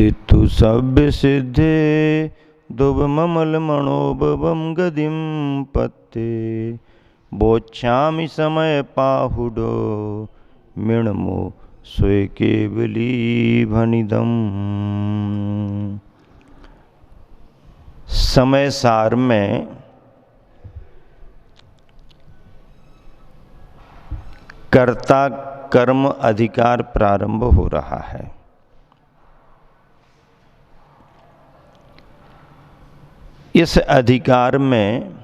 दितु सभ्य सिद्धे दुब ममल मणोबम गदिम पत्ते बोच्छामि समय पाहुडो मिणमो स्वे केवली भनिदम। समय सार में कर्ता कर्म अधिकार प्रारंभ हो रहा है। इस अधिकार में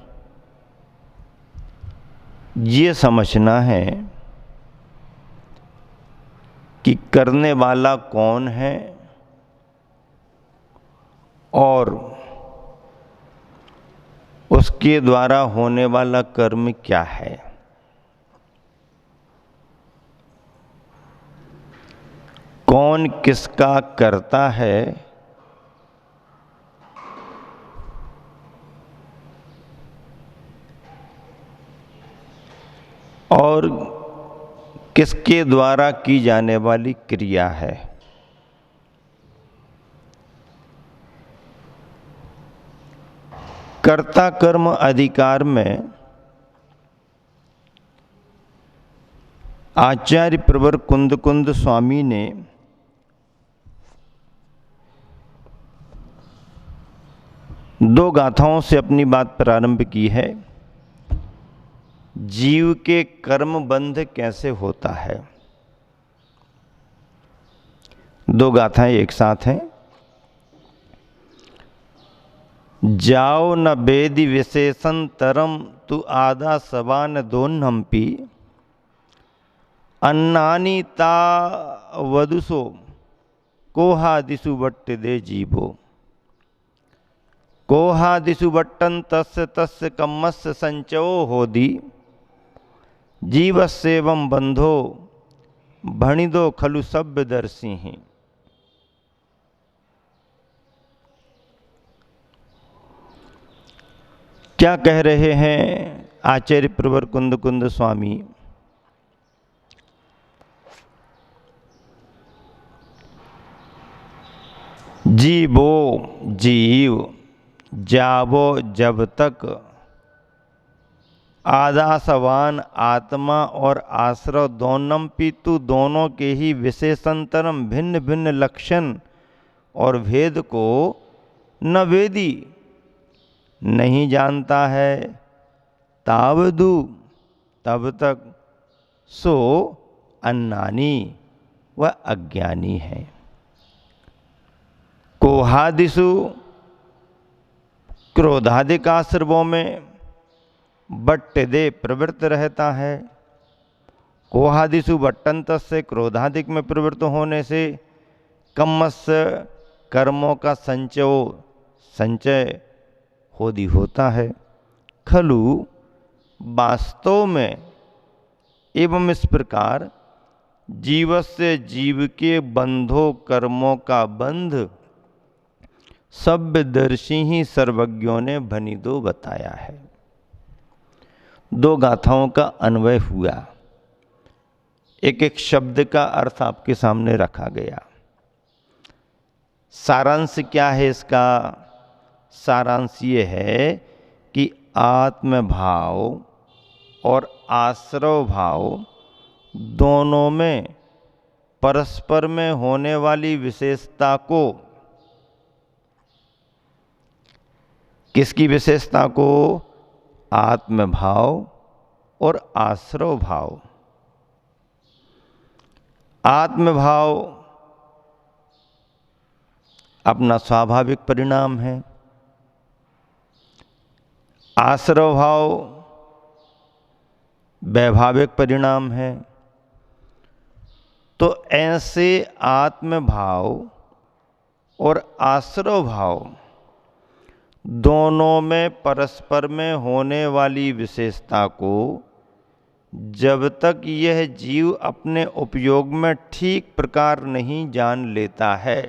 ये समझना है कि करने वाला कौन है और उसके द्वारा होने वाला कर्म क्या है। कौन किसका करता है और किसके द्वारा की जाने वाली क्रिया है। कर्ता कर्म अधिकार में आचार्य प्रवर कुंद स्वामी ने दो गाथाओं से अपनी बात प्रारंभ की है। जीव के कर्म बंध कैसे होता है। दो गाथाएं एक साथ हैं। जाओ न वेदि विशेषण तरम तु आदा सवान दोन्हम्पी अन्नानी ता वदुसो कोहादिशु बट्ट दे जीवो कोहादिशु बट्टन तस्य तस्य कम्मस्य संचयो होदी जीवस्सेवं बंधो भणिदो खलु सभ्य दर्शी। क्या कह रहे हैं आचार्य प्रवर कुंद स्वामी। जीवो जीव जावो जब तक आदासवान आत्मा और आश्रव दोनम पितु दोनों के ही विशेषांतरम भिन्न भिन्न लक्षण और भेद को न वेदी नहीं जानता है तावदु तब तक सो अन्नानी वह अज्ञानी है। कोहादिशु क्रोधादिक आश्रवों में बट्ट दे प्रवृत्त रहता है। कोहादिशु बट्टंत से क्रोधादिक में प्रवृत्त होने से कम्मस्य कर्मों का संचय होदी होता है। खलु वास्तव में एवं इस प्रकार जीवस्य जीव के बंधो कर्मों का बंध सभ्यदर्शी ही सर्वज्ञों ने भनिदो बताया है। दो गाथाओं का अन्वय हुआ, एक एक शब्द का अर्थ आपके सामने रखा गया। सारांश क्या है इसका? सारांश ये है कि आत्मभाव और आश्रव भाव दोनों में परस्पर में होने वाली विशेषता को, किसकी विशेषता को? आत्मभाव और आश्रव भाव। आत्मभाव अपना स्वाभाविक परिणाम है, आश्रव भाव वैभाविक परिणाम है। तो ऐसे आत्मभाव और आश्रव भाव दोनों में परस्पर में होने वाली विशेषता को जब तक यह जीव अपने उपयोग में ठीक प्रकार नहीं जान लेता है,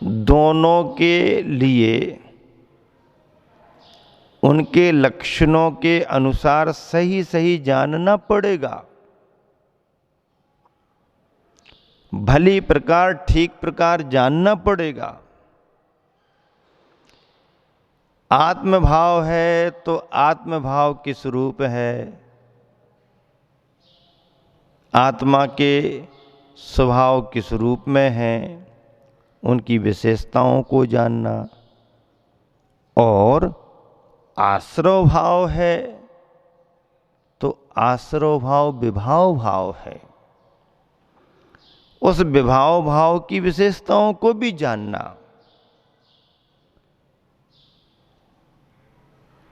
दोनों के लिए उनके लक्षणों के अनुसार सही सही जानना पड़ेगा। भली प्रकार ठीक प्रकार जानना पड़ेगा। आत्मभाव है तो आत्मभाव किस रूप है, आत्मा के स्वभाव किस रूप में है, उनकी विशेषताओं को जानना। और आश्रव भाव है तो आश्रव भाव विभाव भाव है, उस विभाव भाव की विशेषताओं को भी जानना।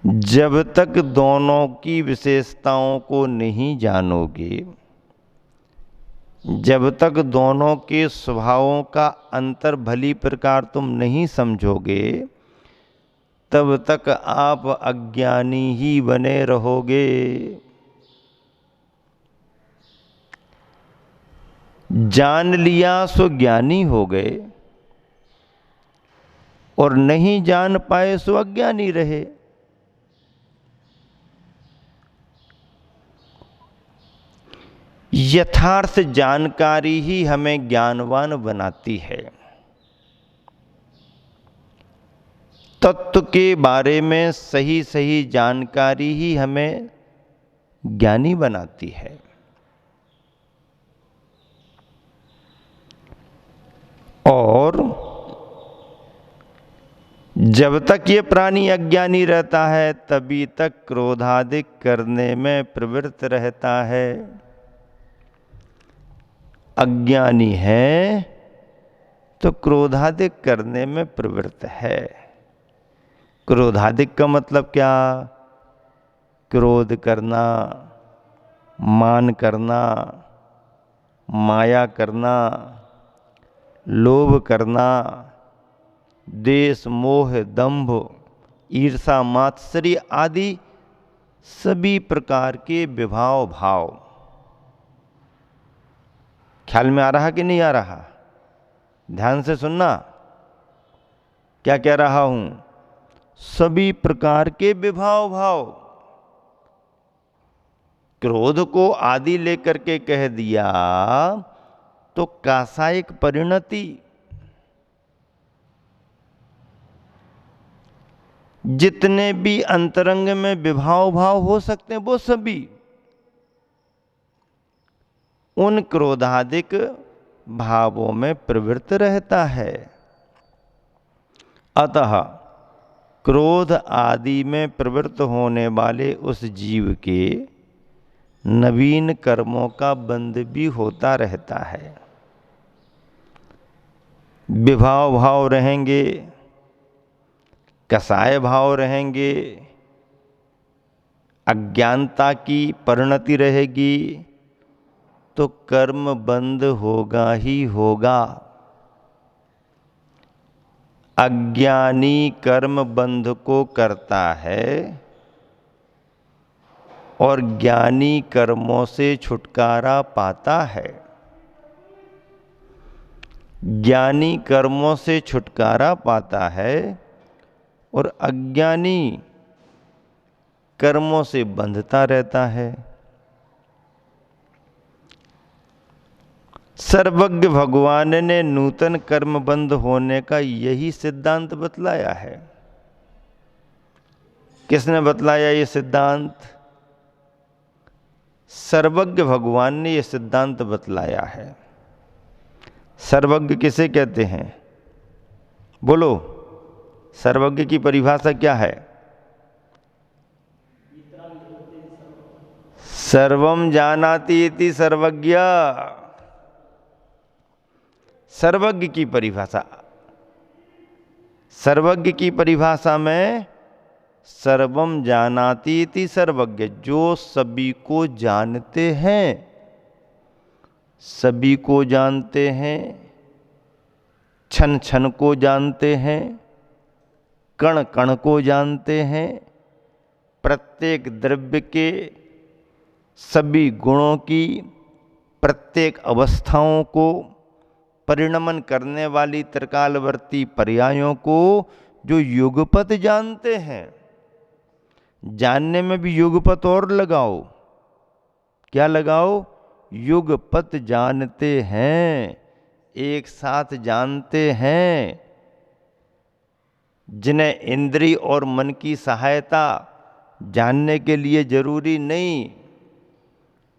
जब तक दोनों की विशेषताओं को नहीं जानोगे, जब तक दोनों के स्वभावों का अंतर भली प्रकार तुम नहीं समझोगे, तब तक आप अज्ञानी ही बने रहोगे। जान लिया सो ज्ञानी हो गए और नहीं जान पाए सो अज्ञानी रहे। यथार्थ जानकारी ही हमें ज्ञानवान बनाती है। तत्व के बारे में सही सही जानकारी ही हमें ज्ञानी बनाती है। और जब तक ये प्राणी अज्ञानी रहता है, तभी तक क्रोधादिक करने में प्रवृत्त रहता है। अज्ञानी है तो क्रोधादिक करने में प्रवृत्त है। क्रोधादिक का मतलब क्या? क्रोध करना, मान करना, माया करना, लोभ करना, देश मोह दंभ ईर्षा मात्सर्य आदि सभी प्रकार के विभाव भाव। ख्याल में आ रहा कि नहीं आ रहा? ध्यान से सुनना, क्या कह रहा हूं। सभी प्रकार के विभाव भाव। क्रोध को आदि लेकर के कह दिया तो कासायिक परिणति। जितने भी अंतरंग में विभाव भाव हो सकते हैं वो सभी उन क्रोधादिक भावों में प्रवृत्त रहता है। अतः क्रोध आदि में प्रवृत्त होने वाले उस जीव के नवीन कर्मों का बंध भी होता रहता है। विभाव भाव रहेंगे, कसाय भाव रहेंगे, अज्ञानता की परिणति रहेगी, तो कर्म बंध होगा ही होगा। अज्ञानी कर्म बंध को करता है और ज्ञानी कर्मों से छुटकारा पाता है। ज्ञानी कर्मों से छुटकारा पाता है और अज्ञानी कर्मों से बंधता रहता है। सर्वज्ञ भगवान ने नूतन कर्म बंध होने का यही सिद्धांत बतलाया है। किसने बतलाया ये सिद्धांत? सर्वज्ञ भगवान ने ये सिद्धांत बतलाया है। सर्वज्ञ किसे कहते हैं? बोलो, सर्वज्ञ की परिभाषा क्या है? सर्वम जानाति इति सर्वज्ञ। सर्वज्ञ की परिभाषा, सर्वज्ञ की परिभाषा में सर्वम जानाति इति सर्वज्ञ, जो सभी को जानते हैं, सभी को जानते हैं, क्षण क्षण को जानते हैं, कण कण को जानते हैं, प्रत्येक द्रव्य के सभी गुणों की प्रत्येक अवस्थाओं को, परिणमन करने वाली त्रिकालवर्ती पर्यायों को जो युगपत जानते हैं। जानने में भी युगपत और लगाओ। क्या लगाओ? युगपत जानते हैं। एक साथ जानते हैं, जिन्हें इंद्रिय और मन की सहायता जानने के लिए जरूरी नहीं,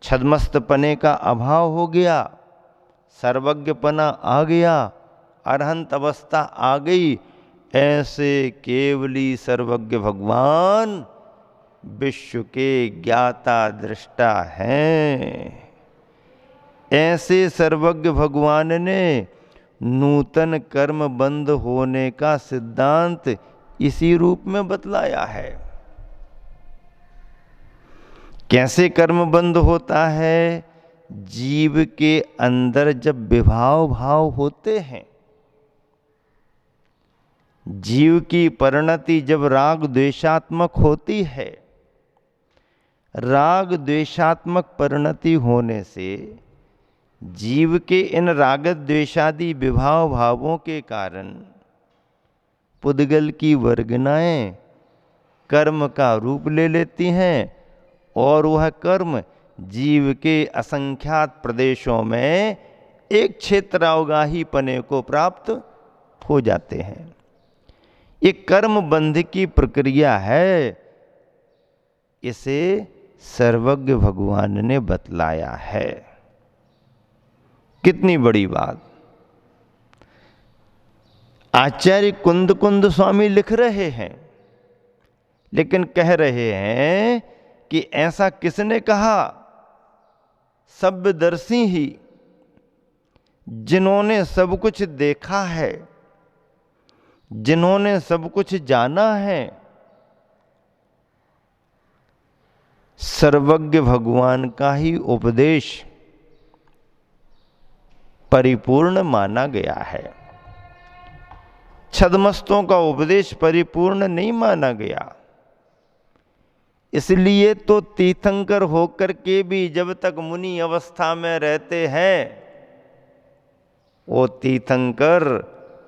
छद्मस्तपने का अभाव हो गया, सर्वज्ञपना आ गया, अरहंत अवस्था आ गई, ऐसे केवली सर्वज्ञ भगवान विश्व के ज्ञाता दृष्टा हैं। ऐसे सर्वज्ञ भगवान ने नूतन कर्म बंद होने का सिद्धांत इसी रूप में बतलाया है। कैसे कर्म बंद होता है? जीव के अंदर जब विभाव भाव होते हैं, जीव की परिणति जब राग द्वेषात्मक होती है, राग द्वेषात्मक परिणति होने से जीव के इन राग द्वेषादि विभाव भावों के कारण पुद्गल की वर्गनाएं कर्म का रूप ले लेती हैं और वह कर्म जीव के असंख्यात प्रदेशों में एक क्षेत्रावगाही पने को प्राप्त हो जाते हैं। ये कर्म बंध की प्रक्रिया है, इसे सर्वज्ञ भगवान ने बतलाया है। कितनी बड़ी बात! आचार्य कुंद कुंद स्वामी लिख रहे हैं, लेकिन कह रहे हैं कि ऐसा किसने कहा? सभ्यदर्शी ही, जिन्होंने सब कुछ देखा है, जिन्होंने सब कुछ जाना है, सर्वज्ञ भगवान का ही उपदेश परिपूर्ण माना गया है। छद्मस्तों का उपदेश परिपूर्ण नहीं माना गया। इसलिए तो तीर्थंकर होकर के भी जब तक मुनि अवस्था में रहते हैं, वो तीर्थंकर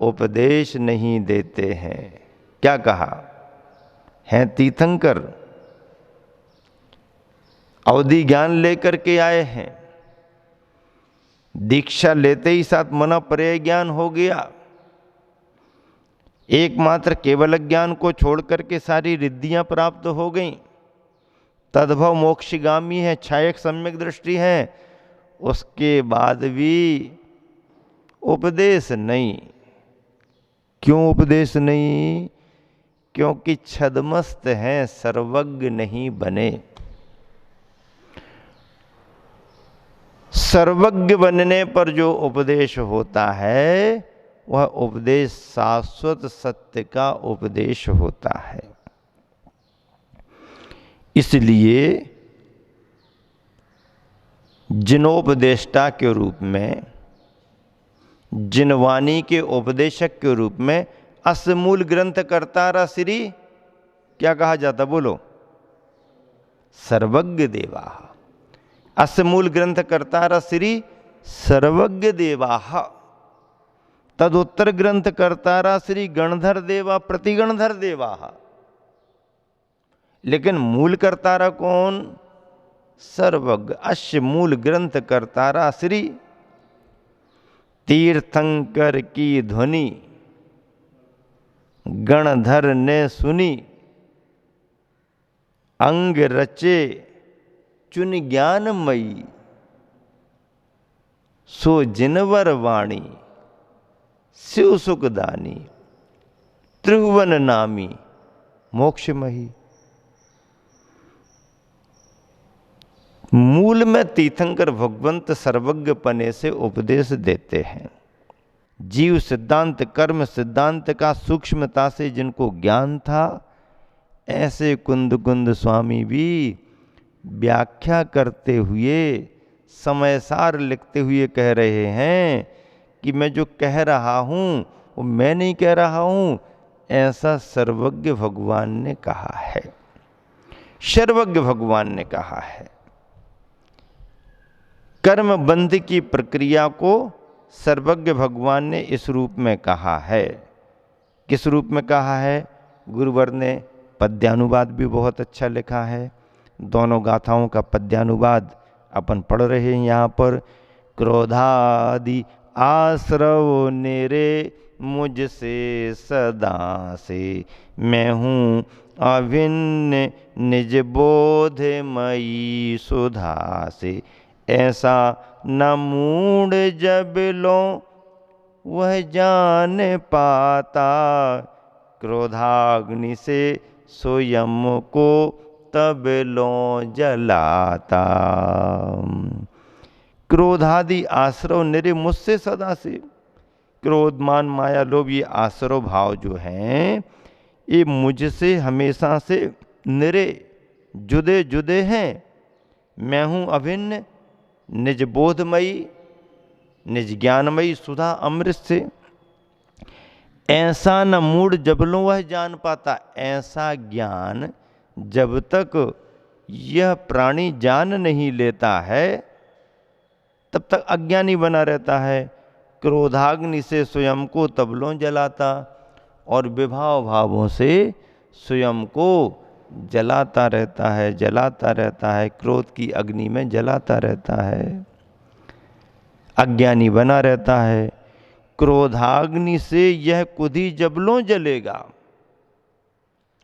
उपदेश नहीं देते हैं। क्या कहा? हैं तीर्थंकर, अवधि ज्ञान लेकर के आए हैं, दीक्षा लेते ही साथ मना पर्याय ज्ञान हो गया, एकमात्र केवल ज्ञान को छोड़ करके सारी रिद्धियां प्राप्त हो गईं, तद्भव मोक्षगामी है, छायक सम्यक दृष्टि है, उसके बाद भी उपदेश नहीं। क्यों उपदेश नहीं? क्योंकि छद्मस्त हैं, सर्वज्ञ नहीं बने। सर्वज्ञ बनने पर जो उपदेश होता है, वह उपदेश शाश्वत सत्य का उपदेश होता है। इसलिए जिनोपदेष्टा के रूप में, जिनवाणी के उपदेशक के रूप में असमूल ग्रंथ कर्तारा श्री क्या कहा जाता? बोलो, सर्वज्ञ देवा। असमूल ग्रंथ कर्तारा श्री सर्वज्ञ देवा। तदुत्तर ग्रंथ कर्तारा श्री गणधर देवा प्रतिगणधर देवा। लेकिन मूल कर्तारा कौन? सर्वज्ञ। अश्य मूल ग्रंथ कर्तारा श्री तीर्थंकर की ध्वनि गणधर ने सुनी, अंग रचे चुन ज्ञानमयी, सो जिनवर वाणी शिव सुखदानी, त्रिभुवन नामी मोक्षमयी। मूल में तीर्थंकर भगवंत सर्वज्ञ पने से उपदेश देते हैं। जीव सिद्धांत, कर्म सिद्धांत का सूक्ष्मता से जिनको ज्ञान था, ऐसे कुंद कुंद स्वामी भी व्याख्या करते हुए, समयसार लिखते हुए कह रहे हैं कि मैं जो कह रहा हूं वो मैं नहीं कह रहा हूं, ऐसा सर्वज्ञ भगवान ने कहा है, सर्वज्ञ भगवान ने कहा है। कर्म बंध की प्रक्रिया को सर्वज्ञ भगवान ने इस रूप में कहा है। किस रूप में कहा है? गुरुवर ने पद्यानुवाद भी बहुत अच्छा लिखा है। दोनों गाथाओं का पद्यानुवाद अपन पढ़ रहे हैं यहाँ पर। क्रोधादि आश्रव निरे मुझसे सदा से, मैं हूँ अभिन्न निज बोधमयी सुधा से। ऐसा न मूढ़ जब लो वह जान पाता, क्रोधाग्नि से स्वयं को तब लो जलाता। क्रोधादि आश्रव निरे मुझसे सदा से, क्रोध मान माया लोभ ये आश्रव भाव जो हैं ये मुझसे हमेशा से निरे जुदे जुदे हैं। मैं हूँ अभिन्न निज बोधमयी निज ज्ञानमयी सुधा अमृत से। ऐसा न मूढ़ जब लो वह जान पाता, ऐसा ज्ञान जब तक यह प्राणी जान नहीं लेता है तब तक अज्ञानी बना रहता है। क्रोधाग्नि से स्वयं को तबलों जलाता और विभाव भावों से स्वयं को जलाता रहता है, क्रोध की अग्नि में जलाता रहता है, अज्ञानी बना रहता है। क्रोधाग्नि से यह कुधी जबलों जलेगा।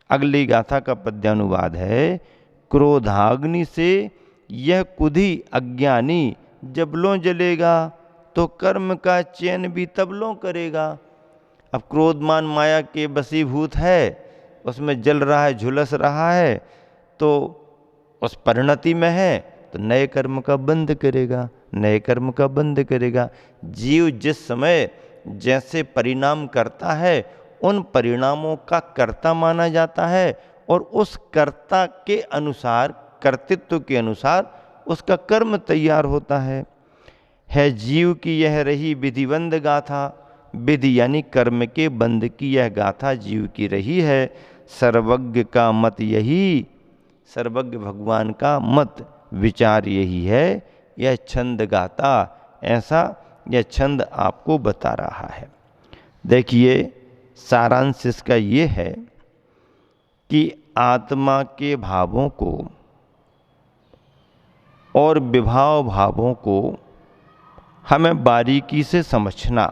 अगली गाथा का पद्यानुवाद है, क्रोधाग्नि से यह कुधी अज्ञानी जबलों जलेगा तो कर्म का चयन भी तबलों करेगा। अब क्रोधमान माया के वशीभूत है, उसमें जल रहा है, झुलस रहा है, तो उस परिणति में है तो नए कर्म का बंध करेगा, नए कर्म का बंध करेगा। जीव जिस समय जैसे परिणाम करता है उन परिणामों का कर्ता माना जाता है और उस कर्ता के अनुसार, कर्तृत्व के अनुसार उसका कर्म तैयार होता है जीव की यह रही विधिबंध गाथा। विधि यानी कर्म के बंध की यह गाथा जीव की रही है। सर्वज्ञ का मत यही, सर्वज्ञ भगवान का मत विचार यही है। यह छंद गाता ऐसा यह छंद आपको बता रहा है। देखिए सारांश इसका ये है कि आत्मा के भावों को और विभाव भावों को हमें बारीकी से समझना,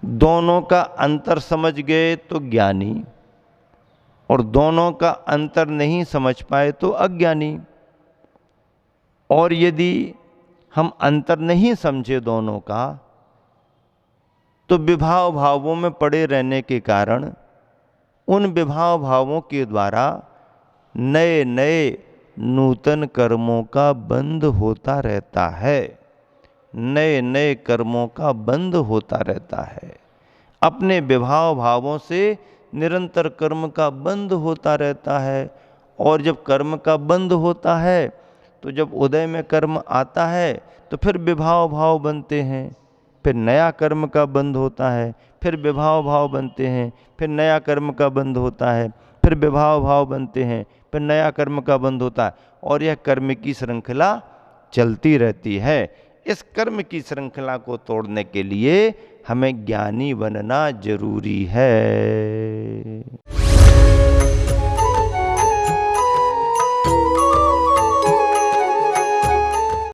दोनों का अंतर समझ गए तो ज्ञानी और दोनों का अंतर नहीं समझ पाए तो अज्ञानी। और यदि हम अंतर नहीं समझे दोनों का तो विभाव भावों में पड़े रहने के कारण उन विभाव भावों के द्वारा नए नए नूतन कर्मों का बंध होता रहता है, नए नए कर्मों का बंध होता रहता है। अपने विभाव भावों से निरंतर कर्म का बंध होता रहता है। और जब कर्म का बंध होता है तो जब उदय में कर्म आता है तो फिर विभाव भाव बनते हैं, फिर नया कर्म का बंध होता है, फिर विभाव भाव बनते हैं, फिर नया कर्म का बंध होता है, फिर विभाव भाव बनते हैं, फिर नया कर्म का बंध होता है और यह कर्म की श्रृंखला चलती रहती है। इस कर्म की श्रृंखला को तोड़ने के लिए हमें ज्ञानी बनना जरूरी है।